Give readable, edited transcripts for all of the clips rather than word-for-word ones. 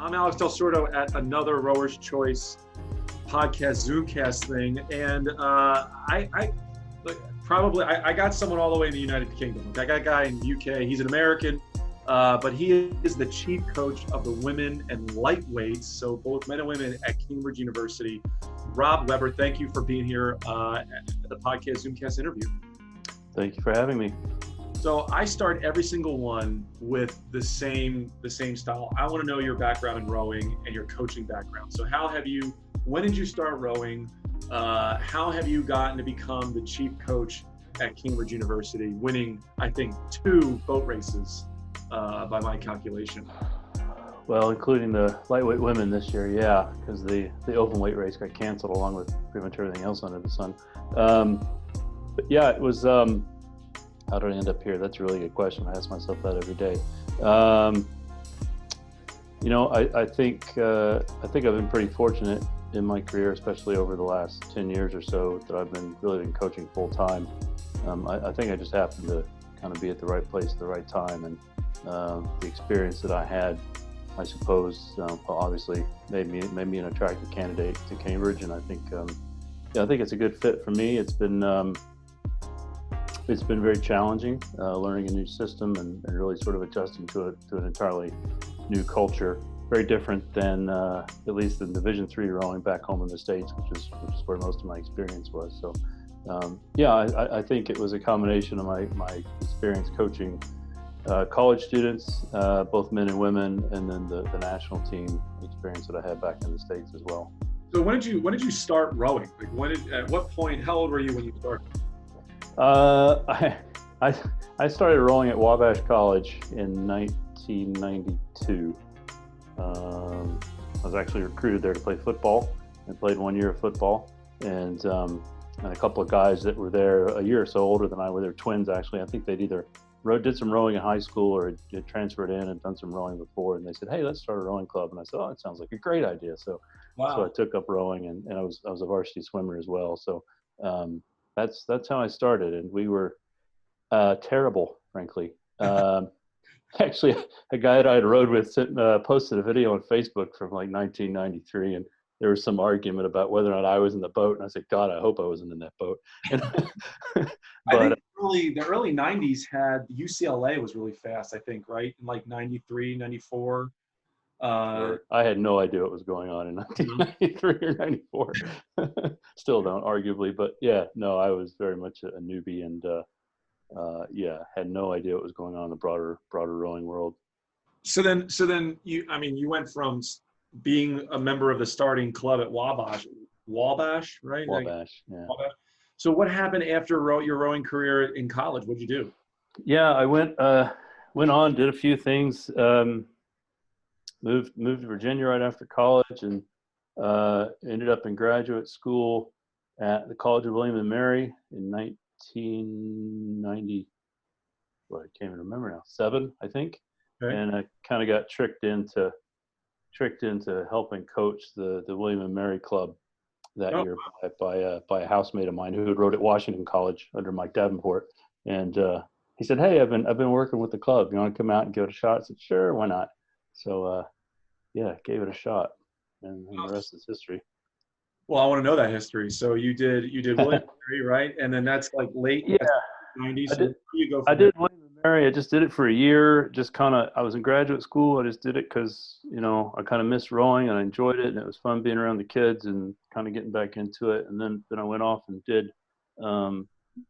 I'm Alex Del Sordo at another Rower's Choice podcast Zoomcast thing, and I got someone all the way in the United Kingdom. I got a guy in the UK. He's an American, but he is the chief coach of the women and lightweights, so both men and women at Cambridge University. Rob Weber, thank you for being here at the podcast Zoomcast interview. Thank you for having me. So I start every single one with the same style. I want to know your background in rowing and your coaching background. So when did you start rowing? How have you gotten to become the chief coach at Cambridge University, winning, I think, 2 boat races by my calculation? Well, including the lightweight women this year, yeah, because the open weight race got canceled along with pretty much everything else under the sun. But yeah, it was, how did I end up here? That's a really good question. I ask myself that every day. I think I've been pretty fortunate in my career, especially over the last 10 years or so, that I've been coaching full time. I think I just happened to kind of be at the right place at the right time, and the experience that I had, I suppose, obviously made me an attractive candidate to Cambridge, and I think it's a good fit for me. It's been very challenging, learning a new system and really sort of adjusting to an entirely new culture. Very different than at least in Division III rowing back home in the States, which is where most of my experience was. So, I think it was a combination of my experience coaching college students, both men and women, and then the national team experience that I had back in the States as well. So when did you start rowing? Like at what point? How old were you when you started? I started rowing at Wabash College in 1992. I was actually recruited there to play football, and played 1 year of football, and a couple of guys that were there a year or so older than I were. They're twins, actually. I think they'd either did some rowing in high school or had transferred in and done some rowing before, and they said, "Hey, let's start a rowing club." And I said, "Oh, it sounds like a great idea." So, wow. So I took up rowing, and I was a varsity swimmer as well. So that's how I started, and we were terrible, frankly. Actually, a guy that I had rowed with posted a video on Facebook from like 1993, and there was some argument about whether or not I was in the boat, and I said, "God, I hope I wasn't in that boat." I think the early 90s had UCLA was really fast, I think, right? In like 93, 94. I had no idea what was going on in 1993 or 94. Still don't, arguably, but yeah, no, I was very much a newbie, and had no idea what was going on in the broader rowing world. So then you went from being a member of the starting club at Wabash, right? Wabash, yeah. Wabash. So what happened after your rowing career in college? What'd you do? Yeah, I went on, did a few things. Moved to Virginia right after college, and ended up in graduate school at the College of William and Mary in 1990. Well, I can't even remember now. 7, I think. Okay. And I kind of got tricked into helping coach the William and Mary Club that year by a housemate of mine who had rowed at Washington College under Mike Davenport. And he said, "Hey, I've been working with the club. You want to come out and give it a shot?" I said, "Sure, why not?" So gave it a shot, and the rest is history. Well, I want to know that history. So you did William and Mary, right? And then that's like late 90s. I did William and Mary. I just did it for a year. I was in graduate school. I just did it because, I kind of missed rowing and I enjoyed it, and it was fun being around the kids and kind of getting back into it. And then I went off and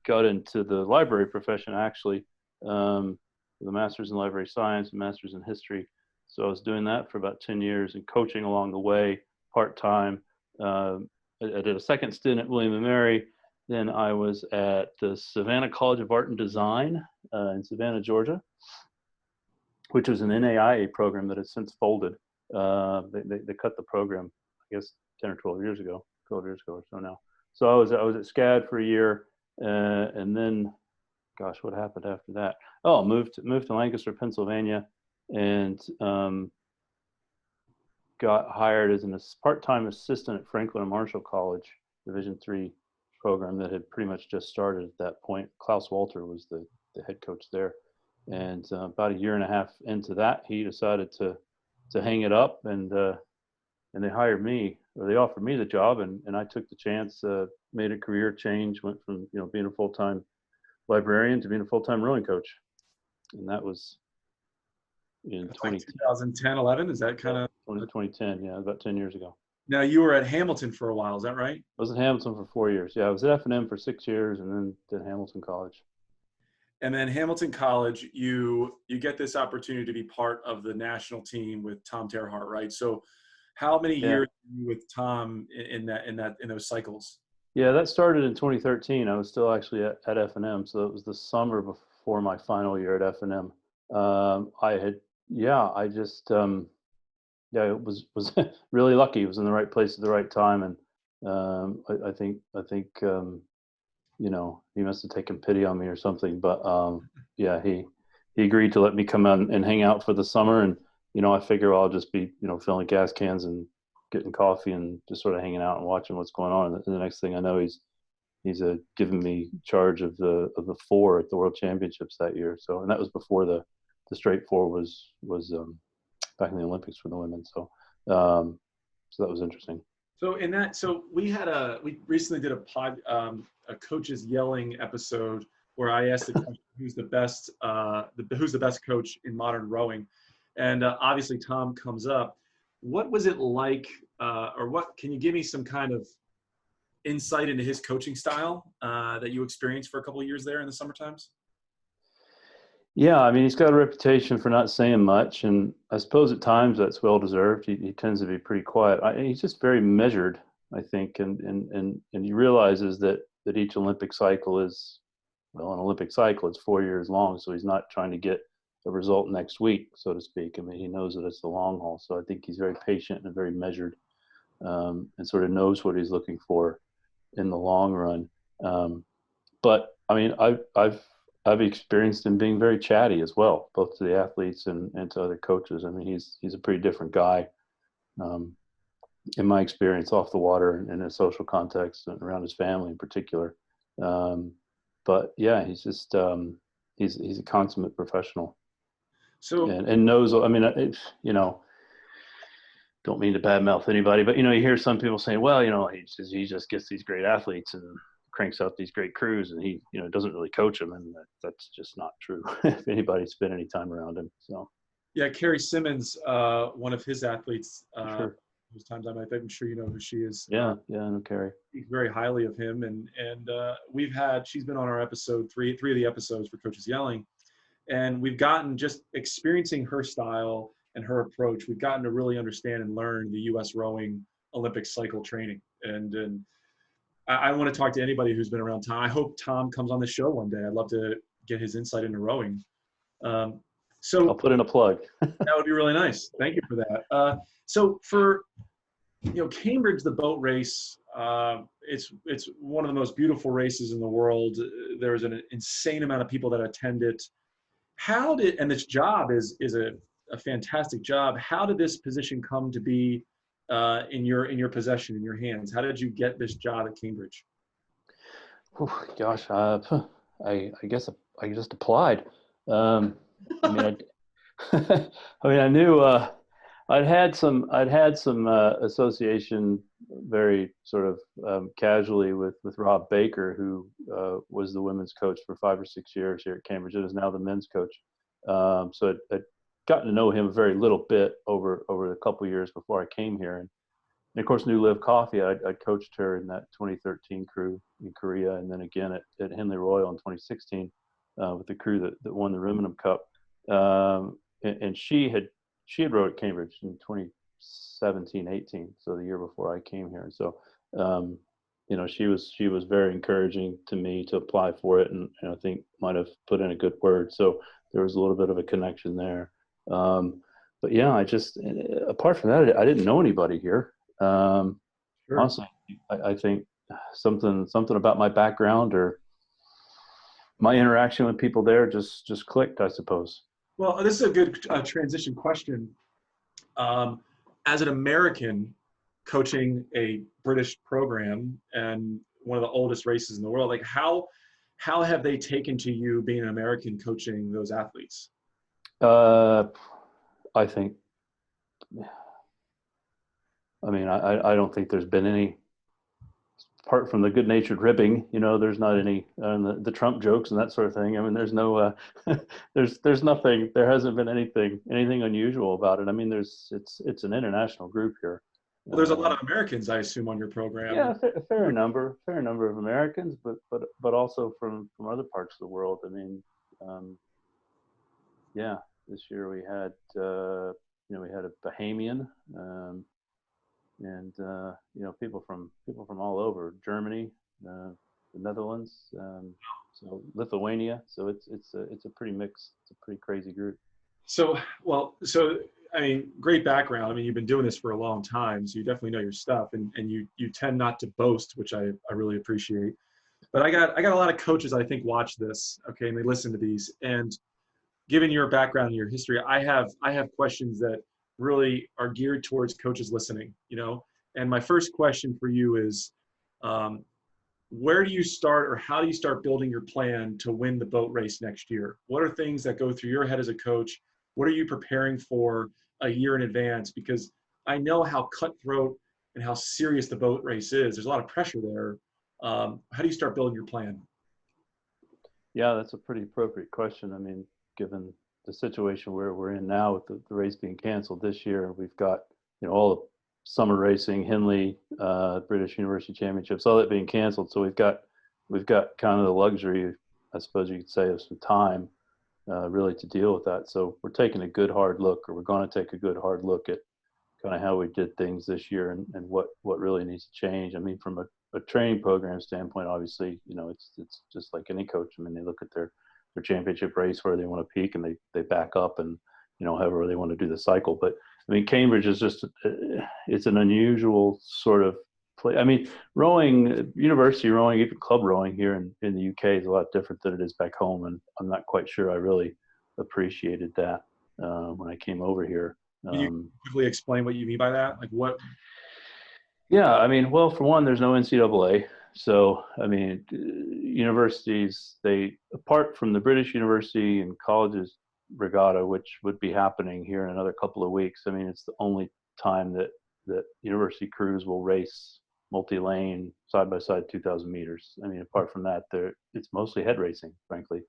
got into the library profession, actually, with a master's in library science and master's in history. So I was doing that for about 10 years and coaching along the way, part-time. I did a second stint at William & Mary. Then I was at the Savannah College of Art and Design in Savannah, Georgia, which was an NAIA program that has since folded. They cut the program, I guess, 10 or 12 years ago or so now. So I was at SCAD for a year, and then, gosh, what happened after that? Oh, moved to Lancaster, Pennsylvania, and got hired as a part-time assistant at Franklin and Marshall College, Division III program that had pretty much just started at that point. Klaus Walter was the head coach there. And about a year and a half into that, he decided to to hang it up, and they hired me, or they offered me the job, and I took the chance. Made a career change, went from being a full-time librarian to being a full-time rowing coach, and that was in It's like 2010. 2010, 11. Is that kind of 2010? Yeah, about 10 years ago. now? You were at Hamilton for a while, is that right? I was at Hamilton for 4 years. Yeah, I was at F&M for 6 years, and then did Hamilton College. And then Hamilton College, you get this opportunity to be part of the national team with Tom Terhart, right? So, how many Yeah. years were you with Tom in those cycles? Yeah, that started in 2013. I was still actually at F&M, so it was the summer before my final year at F&M. I had, yeah, I just, yeah, it was really lucky. It was in the right place at the right time, and I think he must have taken pity on me or something. But yeah, he agreed to let me come out and hang out for the summer, and I figure I'll just be filling gas cans and getting coffee and just sort of hanging out and watching what's going on. And the next thing I know, he's given me charge of the four at the World Championships that year. So, and that was before the straight four was back in the Olympics for the women. So so that was interesting. So we recently did a coaches yelling episode where I asked the question, who's the best coach in modern rowing, and obviously Tom comes up. What was it like, or what can you give me some kind of insight into his coaching style that you experienced for a couple of years there in the summer times? Yeah, I mean, he's got a reputation for not saying much, and I suppose at times that's well deserved. He tends to be pretty quiet. He's just very measured, I think, and he realizes that each Olympic cycle is, well, an Olympic cycle. It's 4 years long, so he's not trying to get a result next week, so to speak. I mean, he knows that it's the long haul, so I think he's very patient and very measured, and sort of knows what he's looking for in the long run. But I mean, I've experienced him being very chatty as well, both to the athletes and to other coaches. I mean, he's a pretty different guy, in my experience, off the water and in a social context and around his family in particular. But yeah, he's just he's a consummate professional. So and knows. I mean, don't mean to badmouth anybody, but you hear some people saying, well, he just gets these great athletes and cranks out these great crews, and he doesn't really coach them, and that's just not true. If anybody's spent any time around him. So yeah, Carrie Simmons, one of his athletes, sure. those times I'm sure you know who she is. Yeah, I know Carrie. Speak very highly of him, and she's been on our episode three of the episodes for Coaches Yelling, and we've gotten, just experiencing her style and her approach, we've gotten to really understand and learn the U.S. rowing Olympic cycle training, and I want to talk to anybody who's been around Tom. I hope Tom comes on the show one day. I'd love to get his insight into rowing. So I'll put in a plug. That would be really nice. Thank you for that. So for Cambridge, the boat race, it's one of the most beautiful races in the world. There's an insane amount of people that attend it. And this job is a fantastic job. How did this position come to be in your possession, in your hands? How did you get this job at Cambridge? Oh, gosh, I guess I just applied. I mean, I knew I'd had some association very sort of casually with Rob Baker, who was the women's coach for 5 or 6 years here at Cambridge and is now the men's coach. So I'd gotten to know him a very little bit over the couple of years before I came here, and of course knew Liv Coffey. I coached her in that 2013 crew in Korea, and then again at Henley Royal in 2016 with the crew that won the Rimenham Cup. And she had rowed at Cambridge in 2017-18, so the year before I came here. So she was very encouraging to me to apply for it, and I think might have put in a good word. So there was a little bit of a connection there. But yeah, I just, apart from that, I didn't know anybody here. Sure. Honestly, I think something about my background or my interaction with people there just clicked, I suppose. Well, this is a good transition question. As an American coaching a British program and one of the oldest races in the world, like how have they taken to you being an American coaching those athletes? I think I mean, I don't think there's been any, apart from the good-natured ribbing, there's not any the Trump jokes and that sort of thing. I mean, there's no there's nothing. There hasn't been anything unusual about it. I mean, it's an international group here. Well, there's a lot of Americans, I assume, on your Yeah, program. a fair number of Americans, but also from other parts of the world. I mean, yeah, this year we had we had a Bahamian. And people from all over Germany, the Netherlands, so Lithuania. So it's a pretty mixed, it's a pretty crazy group. So, I mean, great background. I mean, you've been doing this for a long time, so you definitely know your stuff, and you tend not to boast, which I really appreciate. But I got a lot of coaches I think watch this, okay, and they listen to these. And given your background and your history, I have questions that really are geared towards coaches listening, And my first question for you is, where do you start, or how do you start building your plan to win the boat race next year? What are things that go through your head as a coach? What are you preparing for a year in advance? Because I know how cutthroat and how serious the boat race is. There's a lot of pressure there. How do you start building your plan? Yeah, that's a pretty appropriate question. I mean, given the situation where we're in now with the race being canceled this year, we've got all the summer racing, Henley, British University Championships, all that being canceled. So we've got kind of the luxury, I suppose you could say, of some time really to deal with that. So we're taking a good hard look, or we're going to take a good hard look at kind of how we did things this year and what really needs to change. I mean, from a training program standpoint, obviously, it's just like any coach. I mean, they look at their championship race where they want to peak, and they back up and however they want to do the cycle. But I mean, Cambridge is just it's an unusual sort of play. I mean, rowing, university rowing, even club rowing here in the UK is a lot different than it is back home, and I'm not quite sure I really appreciated that when I came over here. Can you quickly explain what you mean by that? Like what? Yeah, I mean, well, for one, there's no NCAA. So, I mean, universities, apart from the British University and colleges regatta, which would be happening here in another couple of weeks, I mean, it's the only time that university crews will race multi-lane, side-by-side 2,000 meters. I mean, apart from that, it's mostly head racing, frankly,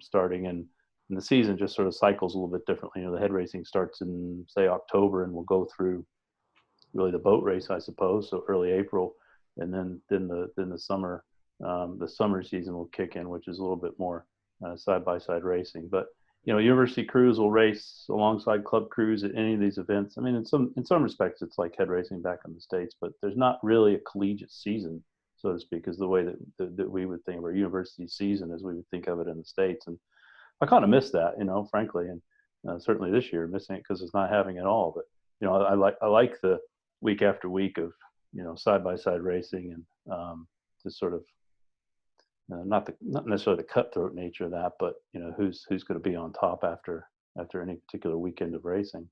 starting in the season just sort of cycles a little bit differently. The head racing starts in, say, October and will go through really the boat race, I suppose, so early April, and then the summer season will kick in, which is a little bit more side-by-side racing. But university crews will race alongside club crews at any of these events. I mean, in some respects, it's like head racing back in the States, but there's not really a collegiate season, so to speak, is the way that we would think of our university season as we would think of it in the States. And I kind of miss that, frankly, and certainly this year missing it because it's not having it all. But I like the week after week of side-by-side racing, and just sort of not necessarily the cutthroat nature of that, but who's going to be on top after any particular weekend of racing.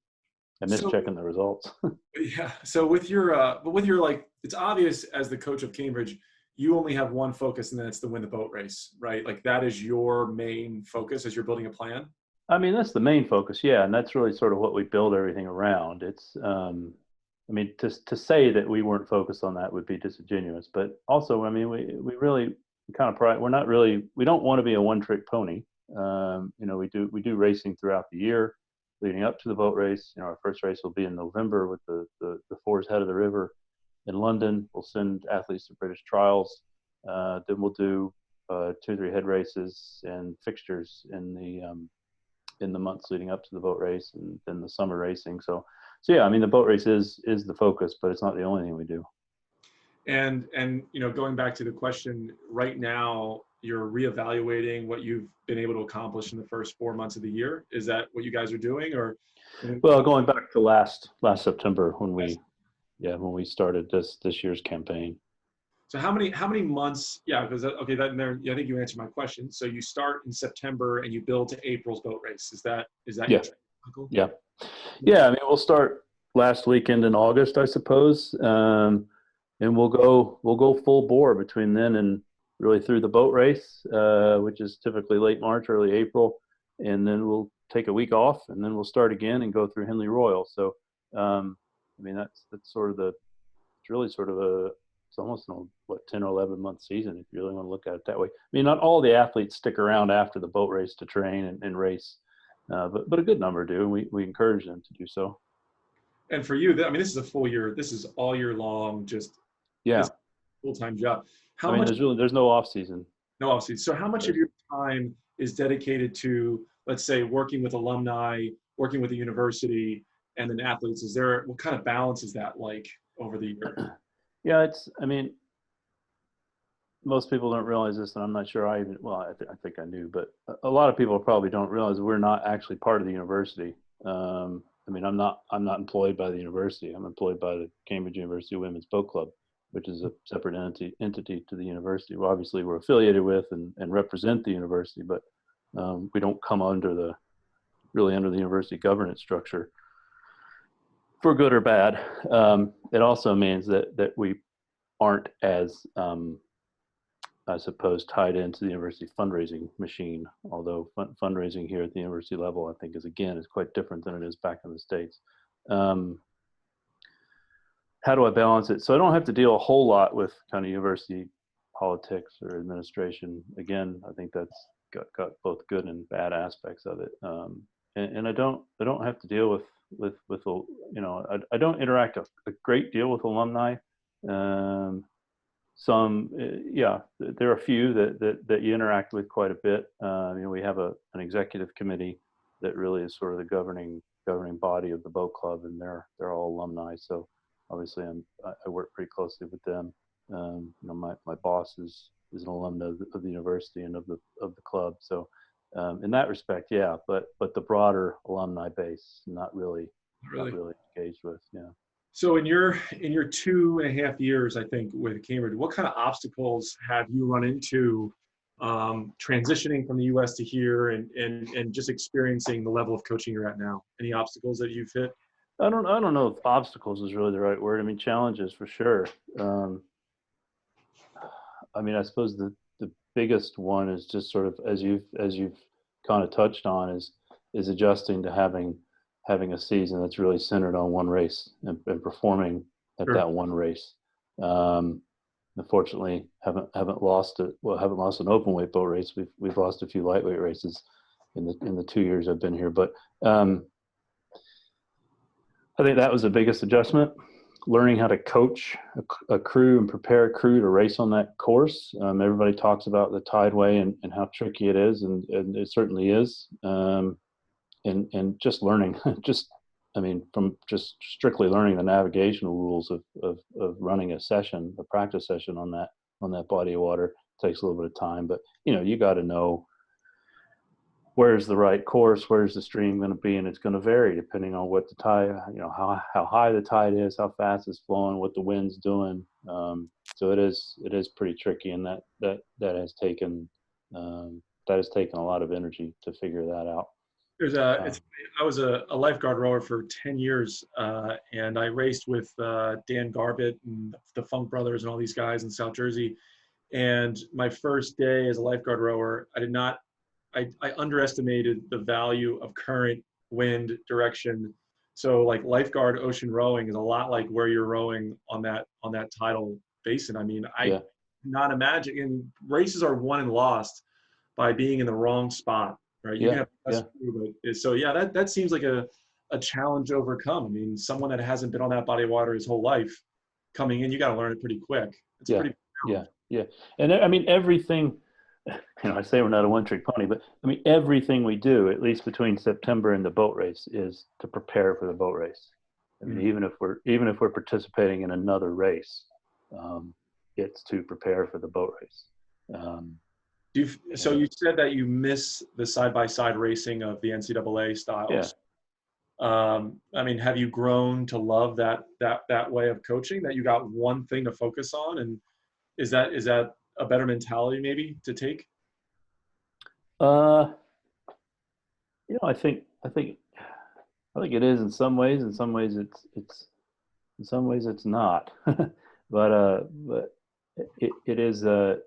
I miss checking the results. Yeah. So with your like, it's obvious as the coach of Cambridge, you only have one focus, and then it's to win the boat race, right? Like that is your main focus as you're building a plan. I mean, that's the main focus, yeah, and that's really sort of what we build everything around. It's I mean, to say that we weren't focused on that would be disingenuous. But also, I mean, we really kind of pride. We don't want to be a one-trick pony. We do racing throughout the year, leading up to the boat race. Our first race will be in November with the Fours Head of the River in London. We'll send athletes to British trials. Then we'll do 2 or 3 head races and fixtures in the months leading up to the boat race, and then the summer racing. So yeah, I mean, the boat race is the focus, but it's not the only thing we do. And going back to the question, right now you're reevaluating what you've been able to accomplish in the first 4 months of the year. Is that what you guys are doing, or? Well, going back to last September when we started this year's campaign. So how many months? Yeah, because okay, I think you answered my question. So you start in September and you build to April's boat race. Is that Yeah. Yeah. Yeah. I mean, we'll start last weekend in August, I suppose, and we'll go full bore between then and really through the boat race, which is typically late March, early April, and then we'll take a week off, and then we'll start again and go through Henley Royal. So I mean, that's sort of it's really sort of it's almost a, what, 10 or 11 month season if you really want to look at it that way. I mean, not all the athletes stick around after the boat race to train and race, but a good number do. We encourage them to do so. And for you, I mean, this is a full year. This is all year long, just Yeah. this full-time job. I How mean, much? there's no off season. No, obviously. So how much of your time is dedicated to, let's say, working with alumni, working with the university, and then athletes? What kind of balance is that like over the year? Yeah, I mean, most people don't realize this, and I'm not sure I think I knew, but a lot of people probably don't realize we're not actually part of the university. I mean, I'm not employed by the university. I'm employed by the Cambridge University Women's Boat Club, which is a separate entity to the university. Well, obviously, we're affiliated with and represent the university, but we don't come really under the university governance structure, for good or bad. It also means that we aren't as I suppose, tied into the university fundraising machine, although fundraising here at the university level, I think, is quite different than it is back in the States. How do I balance it? So I don't have to deal a whole lot with kind of university politics or administration. Again, I think that's got both good and bad aspects of it. And I don't have to deal with I don't interact a great deal with alumni. There are a few that you interact with quite a bit. We have an executive committee that really is sort of the governing body of the boat club, and they're all alumni. So obviously, I work pretty closely with them. My boss is an alumna of the university and of the club. So in that respect, yeah. But the broader alumni base, not really engaged with. Yeah. So in your 2.5 years, I think, with Cambridge, what kind of obstacles have you run into transitioning from the U.S. to here and just experiencing the level of coaching you're at now? Any obstacles that you've hit? I don't know if obstacles is really the right word. I mean, challenges for sure. I mean, I suppose the biggest one is just sort of, as you've kind of touched on, is adjusting to having a season that's really centered on one race and performing at that one race. Unfortunately, haven't lost an open weight boat race. We've lost a few lightweight races in the 2 years I've been here, but I think that was the biggest adjustment. Learning how to coach a crew and prepare a crew to race on that course. Everybody talks about the tideway and how tricky it is, and it certainly is. And just learning, from just strictly learning the navigational rules of running a practice session on that body of water takes a little bit of time. But you got to know where's the right course, where's the stream going to be, and it's going to vary depending on what the tide, how high the tide is, how fast it's flowing, what the wind's doing. So it is pretty tricky, and that has taken a lot of energy to figure that out. I was a lifeguard rower for 10 years, and I raced with Dan Garbett and the Funk Brothers and all these guys in South Jersey. And my first day as a lifeguard rower, I underestimated the value of current, wind, direction. So like lifeguard ocean rowing is a lot like where you're rowing on that tidal basin. I mean, I cannot imagine. And races are won and lost by being in the wrong spot, right? You can have the best crew, but so that seems like a challenge to overcome. I mean, someone that hasn't been on that body of water his whole life, coming in, you got to learn it pretty quick. It's a pretty challenge. Yeah. And I mean, everything. I say we're not a one-trick pony, but I mean, everything we do, at least between September and the boat race, is to prepare for the boat race. I mean, even if we're participating in another race, it's to prepare for the boat race. So you said that you miss the side-by-side racing of the NCAA styles. Yeah. I mean, have you grown to love that way of coaching, that you got one thing to focus on? And is that a better mentality maybe to take? I think it is in some ways. In some ways it's not. but it is a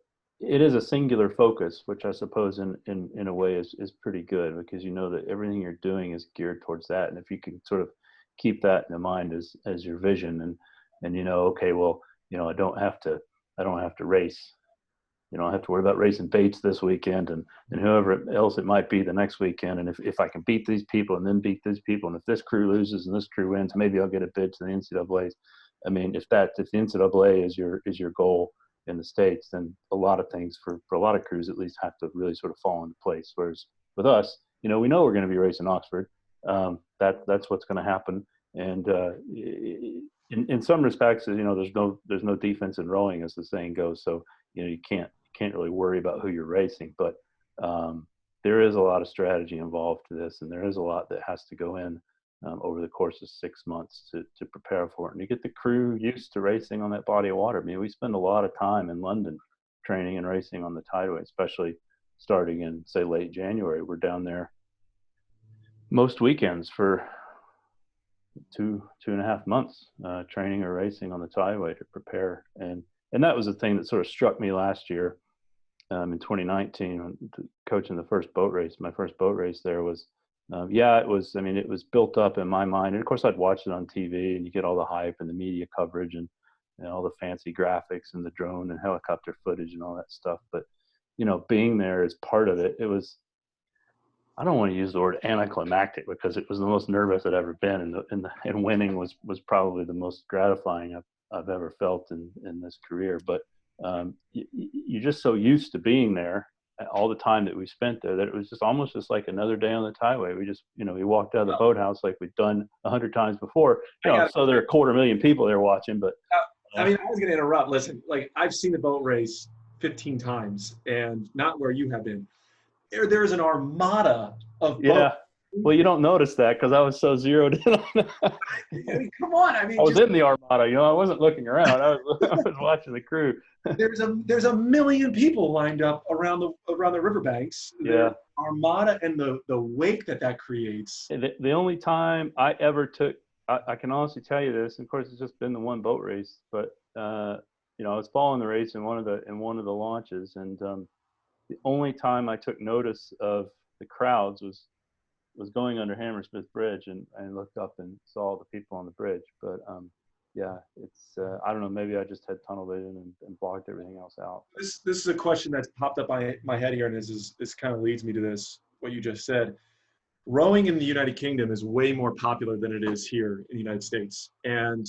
singular focus, which I suppose in a way is pretty good, because you know that everything you're doing is geared towards that. And if you can sort of keep that in mind as your vision, and okay, well, I don't have to race. I don't have to worry about racing Bates this weekend and whoever else it might be the next weekend. And if I can beat these people and then beat these people, and if this crew loses and this crew wins, maybe I'll get a bid to the NCAA's. I mean, if the NCAA is your goal in the States, then a lot of things for a lot of crews at least have to really sort of fall into place. Whereas with us, we know we're going to be racing Oxford. That's what's going to happen. And in some respects, there's no defense in rowing, as the saying goes. So you can't really worry about who you're racing, but there is a lot of strategy involved to this, and there is a lot that has to go in over the course of 6 months to prepare for it, and to get the crew used to racing on that body of water. I mean, we spend a lot of time in London training and racing on the Tideway, especially starting in, say, late January. We're down there most weekends for 2.5 months, training or racing on the Tideway to prepare. And that was the thing that sort of struck me last year, in 2019, when coaching the first boat race. My first boat race there was, it was built up in my mind. And of course I'd watch it on TV, and you get all the hype and the media coverage and all the fancy graphics and the drone and helicopter footage and all that stuff. But, being there as part of it, it was, I don't want to use the word anticlimactic, because it was the most nervous I'd ever been, and winning was probably the most gratifying I've ever felt in this career. But you're just so used to being there all the time that we spent there, that it was just almost just like another day on the Tideway. We just, we walked out of the boathouse like we'd done 100 times before. So there are 250,000 people there watching. But I was going to interrupt. Listen, like, I've seen the boat race 15 times, and not where you have been. There's an armada of boats. Yeah. Well, you don't notice that because I was so zeroed in on that. I mean, come on. I mean, I was in the armada. I wasn't looking around. I was watching the crew. There's a million people lined up around the riverbanks. Yeah. Armada and the wake that creates. The only time I ever took, I can honestly tell you this. Of course, it's just been the one boat race, but I was following the race in one of the launches, and the only time I took notice of the crowds was going under Hammersmith Bridge, and looked up and saw the people on the bridge. But it's I don't know, maybe I just had tunnel vision and blocked everything else out. This is a question that's popped up my head here, and this kind of leads me to this, what you just said. Rowing in the United Kingdom is way more popular than it is here in the United States, and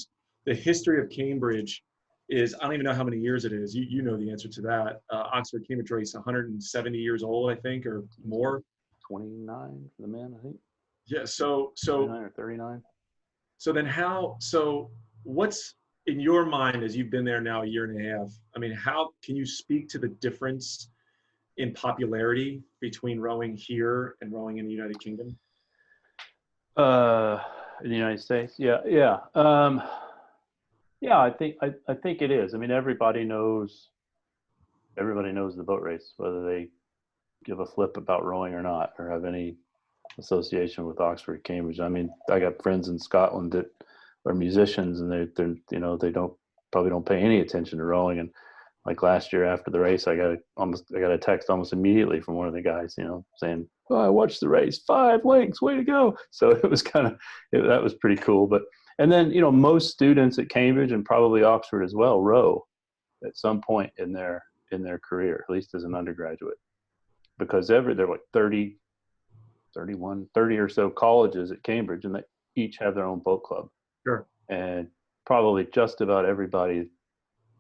the history of Cambridge is, I don't even know how many years it is. You know the answer to that. Oxford Cambridge race, 170 years old, I think, or more. 29 for the men, I think. Yeah. So 29 or 39. So then what's in your mind, as you've been there now a year and a half? I mean, how can you speak to the difference in popularity between rowing here and rowing in the United Kingdom? In the United States, yeah. I think it is. I mean, everybody knows the boat race, whether they give a flip about rowing or not, or have any association with Oxford, Cambridge. I mean, I got friends in Scotland that are musicians, and they probably don't pay any attention to rowing. And like last year after the race, I got a text almost immediately from one of the guys, saying, "Oh, I watched the race, 5 lengths, way to go!" So it was that was pretty cool. But and then most students at Cambridge and probably Oxford as well row at some point in their career, at least as an undergraduate, because there are like 30 or so colleges at Cambridge, and they each have their own boat club. Sure. And probably just about everybody,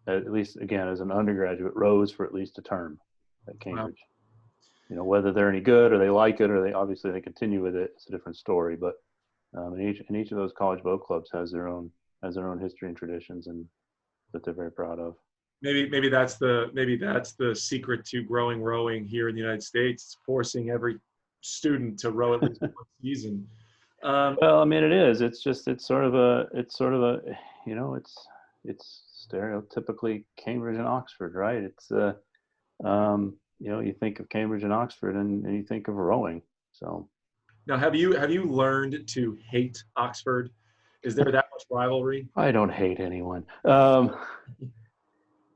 at least again as an undergraduate, rows for at least a term at Cambridge. Wow. Whether they're any good or they like it, or they continue with it, it's a different story. But and each of those college boat clubs has their own history and traditions, and that they're very proud of. Maybe that's the secret to growing rowing here in the United States. It's forcing every student to row at least one season. Well, I mean, it is. It's sort of a it's stereotypically Cambridge and Oxford, right? It's you think of Cambridge and Oxford, and you think of rowing. So now, have you learned to hate Oxford? Is there that much rivalry? I don't hate anyone.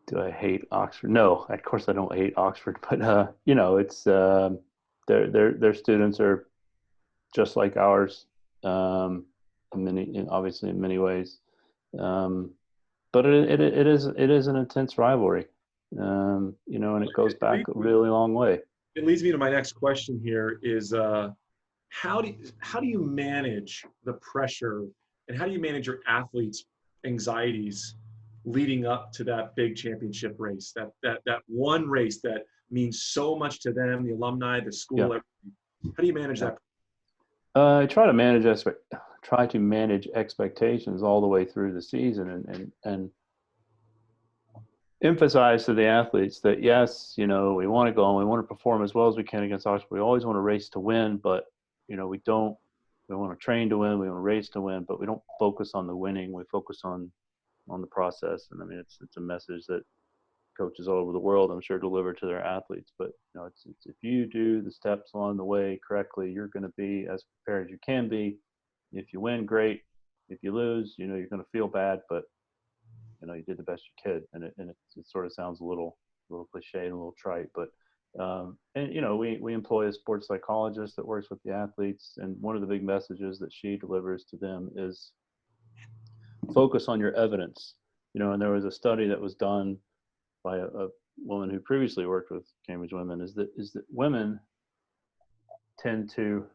Do I hate Oxford? No, of course I don't hate Oxford, but it's their students are just like ours. obviously in many ways. But it is an intense rivalry, and it goes back a really long way. It leads me to my next question here is how do you manage the pressure and how do you manage your athletes' anxieties leading up to that big championship race, that one race that means so much to them, the alumni, the school, Yeah. everything. How do you manage that? I try to manage expectations all the way through the season, and emphasize to the athletes that yes, we want to go and we want to perform as well as we can against Oxford. We always want to race to win, but we want to train to win, we want to race to win, but we don't focus on the winning. We focus on the process. And I mean, it's a message that coaches all over the world, I'm sure, deliver to their athletes. But it's if you do the steps along the way correctly, you're going to be as prepared as you can be. If you win, great. If you lose, you're going to feel bad, but you did the best you could. And it sort of sounds a little cliche and a little trite, but we employ a sports psychologist that works with the athletes, and one of the big messages that she delivers to them is focus on your evidence. And there was a study that was done by a woman who previously worked with Cambridge Women, is that women tend to,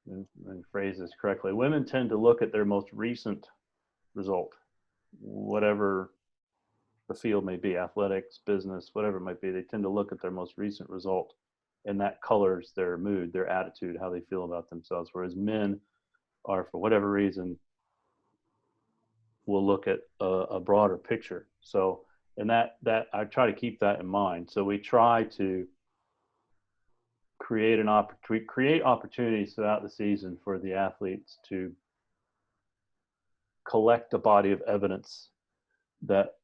let me phrase this correctly, women tend to look at their most recent result, whatever the field may be, athletics, business, whatever it might be. They tend to look at their most recent result, and that colors their mood, their attitude, how they feel about themselves. Whereas men are, for whatever reason, will look at a broader picture. So, and that I try to keep that in mind. So we try to create opportunities throughout the season for the athletes to collect a body of evidence that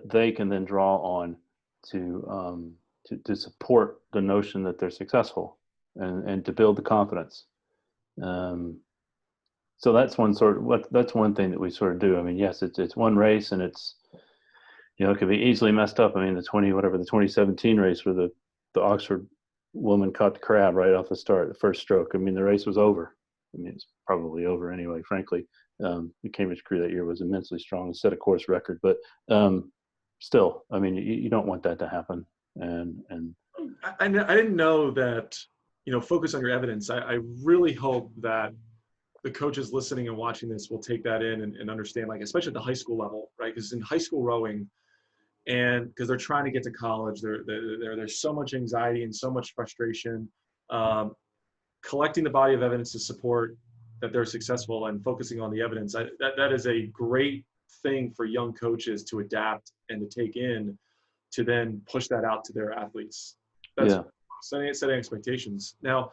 they can then draw on to support the notion that they're successful and to build the confidence. So that's one thing that we sort of do. I mean, yes, it's one race, and it's, it could be easily messed up. I mean, the 2017 race where the Oxford woman caught the crab right off the start, the first stroke. I mean, the race was over. I mean, it's probably over anyway, frankly. The Cambridge crew that year was immensely strong, set a course record, but still, I mean, you don't want that to happen. And I didn't know that, focus on your evidence. I really hope that the coaches listening and watching this will take that in and understand, like, especially at the high school level, right? Because in high school rowing, and because they're trying to get to college, there's so much anxiety and so much frustration. Collecting the body of evidence to support that they're successful and focusing on the evidence, that is a great thing for young coaches to adapt and to take in, to then push that out to their athletes. That's setting expectations. Now,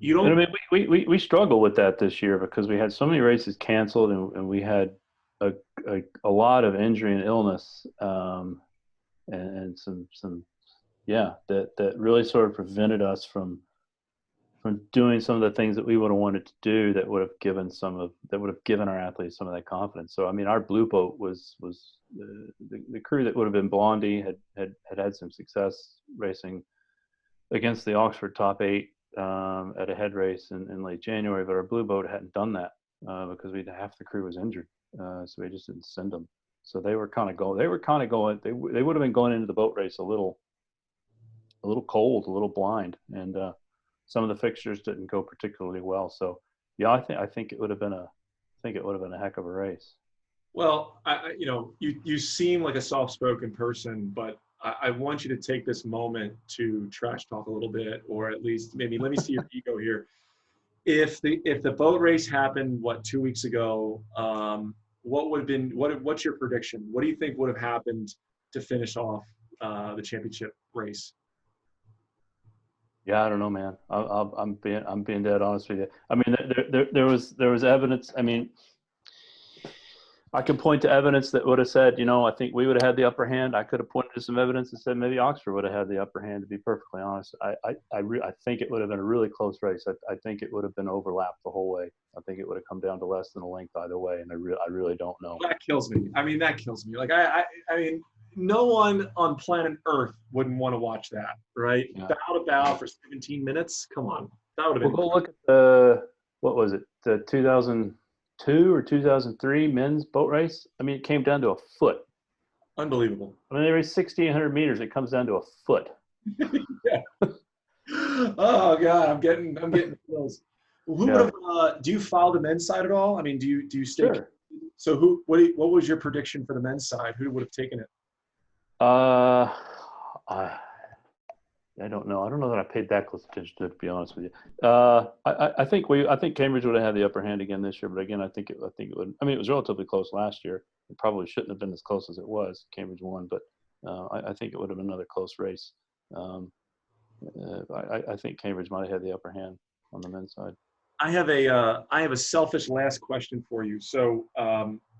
you don't. And I mean, we struggle with that this year because we had so many races canceled, and we had a lot of injury and illness, and some that really sort of prevented us from doing some of the things that we would have wanted to do that would have given our athletes some of that confidence. So I mean, our blue boat was the crew that would have been Blondie had some success racing against the Oxford top 8 at a head race in late January, but our blue boat hadn't done that because half the crew was injured, so we just didn't send them. So they would have been going into the boat race a little cold, a little blind, and some of the fixtures didn't go particularly well. So yeah, I think it would have been a heck of a race. Well, you seem like a soft-spoken person, but I want you to take this moment to trash talk a little bit, or at least maybe let me see your ego here. If the boat race happened 2 weeks ago, what's your prediction? What do you think would have happened to finish off the championship race? Yeah, I don't know, man. I'm being dead honest with you. I mean, there was evidence. I mean, I can point to evidence that would have said, I think we would have had the upper hand. I could have pointed to some evidence that said maybe Oxford would have had the upper hand, to be perfectly honest. I think it would have been a really close race. I think it would have been overlapped the whole way. I think it would have come down to less than a length either way, and I really don't know. That kills me. I mean, that kills me. Like, I mean, no one on planet Earth wouldn't want to watch that, right? Yeah. Bow to bow for 17 minutes. Come on. That would have been. We'll go look at what was it, the 2002 or 2003 men's boat race? I mean, it came down to a foot. Unbelievable. I mean, they race 1,600 meters. It comes down to a foot. Yeah. Oh God, I'm getting chills. Who would Yeah. have? Do you follow the men's side at all? I mean, do you stay? Sure. So what was your prediction for the men's side? Who would have taken it? Uh, I, I don't know. I don't know that I paid that close attention to be honest with you. I think Cambridge would have had the upper hand again this year, but again, I think it would. I mean, it was relatively close last year. It probably shouldn't have been as close as it was. Cambridge won, but I think it would have been another close race. I think Cambridge might have had the upper hand on the men's side. I have a selfish last question for you. So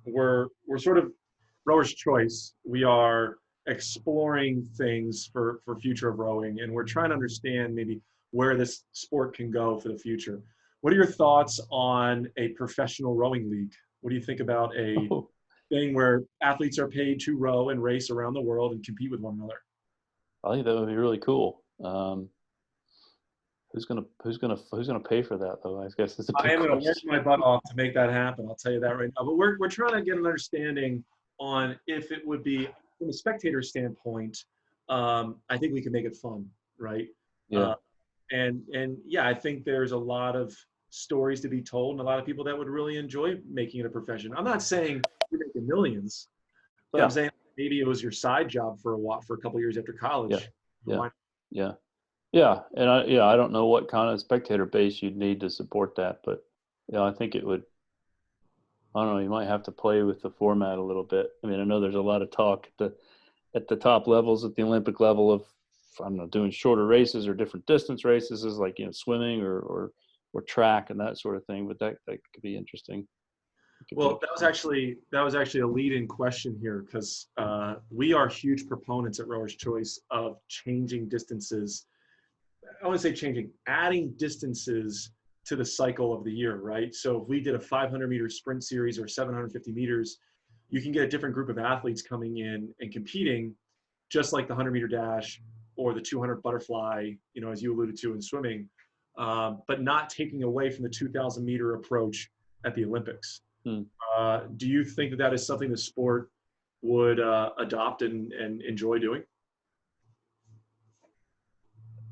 we're sort of rower's choice. We are exploring things for future of rowing, and we're trying to understand maybe where this sport can go for the future. What are your thoughts on a professional rowing league? What do you think about a thing where athletes are paid to row and race around the world and compete with one another? I think that would be really cool. Who's gonna pay for that though? I guess it's a big I am going to work question. my butt off to make that happen. I'll tell you that right now. But we're trying to get an understanding on if it would be from a spectator standpoint. I think we can make it fun, right? Yeah. And yeah, I think there's a lot of stories to be told and a lot of people that would really enjoy making it a profession. I'm not saying you're making millions, but Yeah. I'm saying maybe it was your side job for a couple of years after college. Yeah, and I don't know what kind of spectator base you'd need to support that, but I think it would. I don't know. You might have to play with the format a little bit. I mean, I know there's a lot of talk at the top levels, at the Olympic level, of I don't know, doing shorter races or different distance races, is like swimming or track and that sort of thing. But that could be interesting. Well, that was actually a lead-in question here because we are huge proponents at Rower's Choice of changing distances. I want to say changing, adding distances to the cycle of the year, right? So if we did a 500-meter sprint series or 750 meters, you can get a different group of athletes coming in and competing, just like the 100-meter dash or the 200 butterfly, as you alluded to in swimming, but not taking away from the 2,000-meter approach at the Olympics. Do you think that is something the sport would adopt and enjoy doing?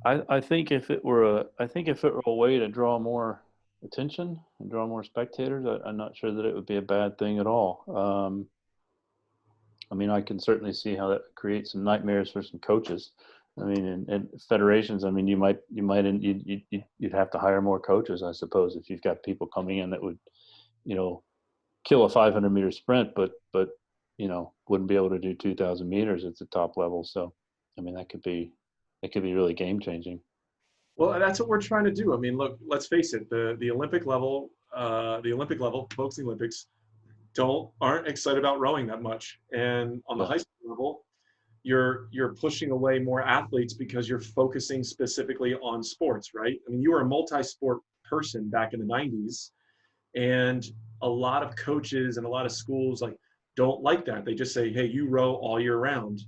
I think if it were a way to draw more attention and draw more spectators, I'm not sure that it would be a bad thing at all. I mean, I can certainly see how that creates some nightmares for some coaches. I mean, and federations. I mean, you'd have to hire more coaches, I suppose, if you've got people coming in that would, kill a 500-meter sprint, but wouldn't be able to do 2,000 meters at the top level. So, I mean, that could be really game changing. Well, that's what we're trying to do. I mean, look, let's face it, the Olympic level, folks in the Olympics aren't excited about rowing that much. And on the high school level, you're pushing away more athletes because you're focusing specifically on sports, right? I mean, you were a multi-sport person back in the 90s, and a lot of coaches and a lot of schools don't like that. They just say, hey, you row all year round.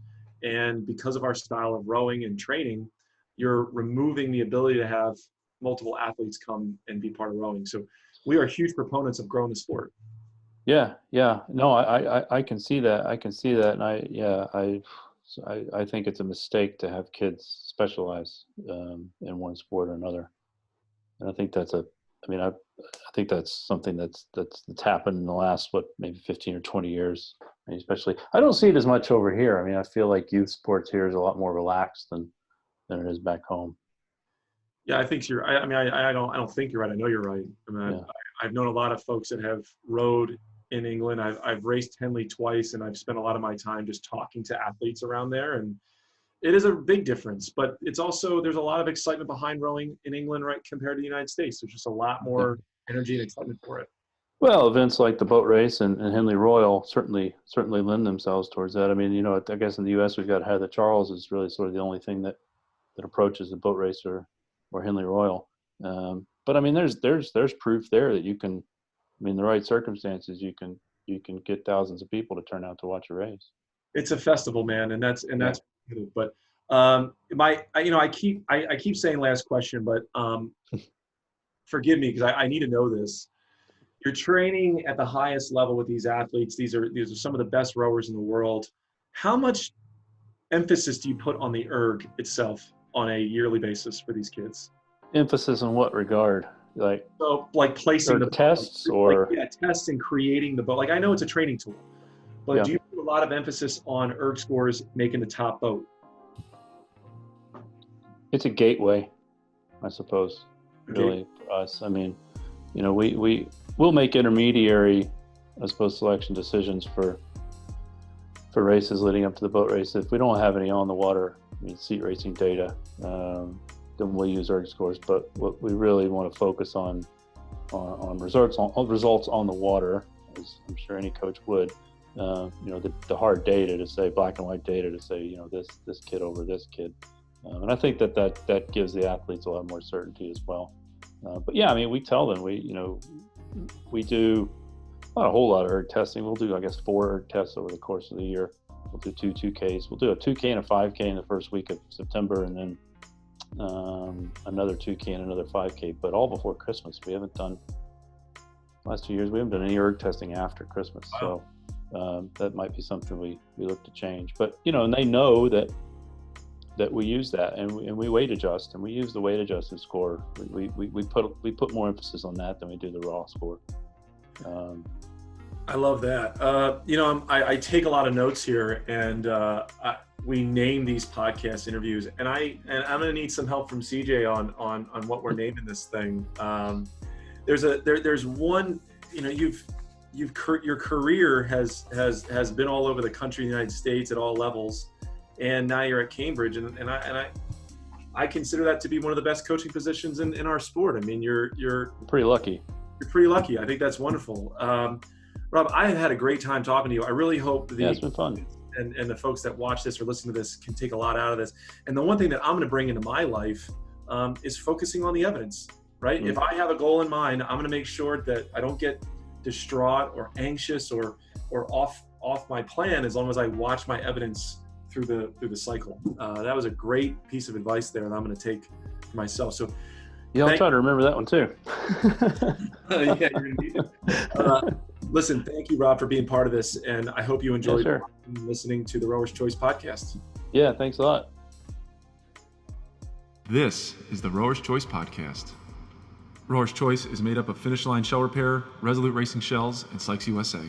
And because of our style of rowing and training, you're removing the ability to have multiple athletes come and be part of rowing. So we are huge proponents of growing the sport. Yeah. No, I can see that. And I think it's a mistake to have kids specialize in one sport or another. And I think I think that's something that's happened in the last, maybe 15 or 20 years. Especially, I don't see it as much over here. I mean, I feel like youth sports here is a lot more relaxed than it is back home. Yeah, I think you're. I don't think you're right. I know you're right. I mean, I've known a lot of folks that have rowed in England. I've raced Henley twice, and I've spent a lot of my time just talking to athletes around there, and it is a big difference. But it's also, there's a lot of excitement behind rowing in England, right, compared to the United States. There's just a lot more energy and excitement for it. Well, events like the boat race and Henley Royal certainly lend themselves towards that. I mean, I guess in the U.S. we've got Heather Charles is really sort of the only thing that approaches the boat race or Henley Royal. But I mean, there's proof there that you can, in the right circumstances, you can get thousands of people to turn out to watch a race. It's a festival, man, and that's but I keep saying last question, but forgive me because I need to know this. You're training at the highest level with these athletes. These are some of the best rowers in the world. How much emphasis do you put on the erg itself on a yearly basis for these kids? Emphasis on what regard? Like placing the tests boat, or tests and creating the boat. Like I know it's a training tool, but do you put a lot of emphasis on erg scores making the top boat? It's a gateway, I suppose, really, for us. I mean, we'll make intermediary, I suppose, selection decisions for races leading up to the boat race. If we don't have any on the water, seat racing data, then we'll use erg scores. But what we really want to focus on results on the water, as I'm sure any coach would. The hard data to say, black and white data to say, this kid over this kid. And I think that gives the athletes a lot more certainty as well. But yeah, we tell them, we do not a whole lot of erg testing. We'll do, I guess, 4 erg tests over the course of the year. We'll do 2 2Ks. We'll do a 2K and a 5K in the first week of September, and then another 2K and another 5K, but all before Christmas. We haven't done, last 2 years, we haven't done any erg testing after Christmas. Wow. So that might be something we look to change. But, and they know that we use that, and we weight adjust, and we use the weight adjusted score. We put more emphasis on that than we do the raw score. I love that. I take a lot of notes here, and we name these podcast interviews, and I'm going to need some help from CJ on what we're naming this thing. There's one, your career has been all over the country, in the United States at all levels, and now you're at Cambridge, and I consider that to be one of the best coaching positions in our sport. You're pretty lucky. You're pretty lucky. I think that's wonderful. Rob, I have had a great time talking to you. I really hope it's been fun. And the folks that watch this or listen to this can take a lot out of this. And the one thing that I'm going to bring into my life is focusing on the evidence, right? Mm-hmm. If I have a goal in mind, I'm going to make sure that I don't get distraught or anxious or off my plan, as long as I watch my evidence through the cycle. That was a great piece of advice there, and I'm going to take for myself. So yeah, I'll try to remember that one too. Yeah, you're going to need it. Listen, thank you, Rob, for being part of this, and I hope you enjoyed listening to the Rower's Choice podcast. Yeah, thanks a lot. This is the Rower's Choice podcast. Rower's Choice is made up of Finish Line Shell Repair, Resolute Racing Shells, and Sykes USA.